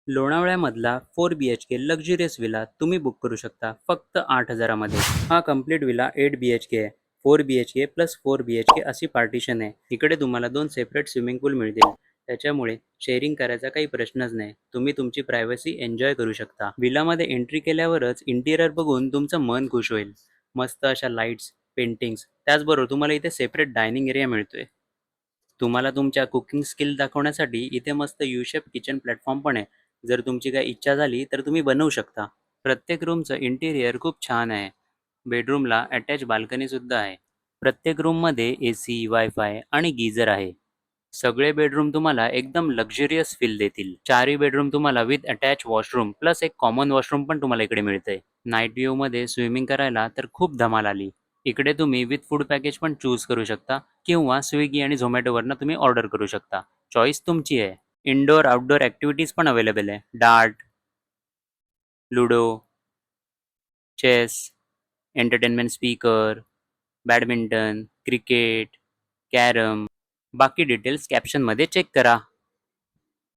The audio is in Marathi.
लोणावळ्यामधला 4 BHK लक्झरियस विला तुम्ही बुक करू शकता फक्त 8,000मध्ये. हा कम्प्लीट विला 8 BHK आहे. 4 BHK प्लस 4 BHK अशी पार्टिशन आहे. इकडे तुम्हाला 2 सेपरेट स्विमिंग पूल मिळतील. त्याच्यामुळे शेअरिंग करायचा काही प्रश्नच नाही. तुम्ही तुमची प्रायव्हसी एन्जॉय करू शकता. विलामध्ये एंट्री केल्यावरच इंटिरियर बघून तुमचं मन खुश होईल. मस्त अशा लाईट्स, पेंटिंग्स, त्याचबरोबर तुम्हाला इथे सेपरेट डायनिंग एरिया मिळतोय. तुम्हाला तुमच्या कुकिंग स्किल दाखवण्यासाठी इथे मस्त यू शेप किचन प्लॅटफॉर्म पण आहे. जर तुमची काही इच्छा झाली तर तुम्ही बनवू शकता. प्रत्येक रूमचं इंटिरियर खूप छान आहे. बेडरूमला अटॅच बाल्कनीसुद्धा आहे. प्रत्येक रूममध्ये AC, वायफाय आणि गीझर आहे. सगळे बेडरूम तुम्हाला एकदम लक्झरियस फील देतील. चारही बेडरूम तुम्हाला विथ अटॅच वॉशरूम प्लस एक कॉमन वॉशरूम पण तुम्हाला इकडे मिळतंय. नाईट व्ह्यूमध्ये स्विमिंग करायला तर खूप धमाल आली. इकडे तुम्ही विथ फूड पॅकेज पण चूज करू शकता किंवा स्विगी आणि झोमॅटोवरनं तुम्ही ऑर्डर करू शकता. चॉईस तुमची आहे. इनडोअर आउटडोअर ॲक्टिव्हिटीज पण अवेलेबल आहे. Dart, ludo, chess, entertainment speaker, badminton, cricket, carrom. बाकी डिटेल्स कॅप्शनमध्ये चेक करा.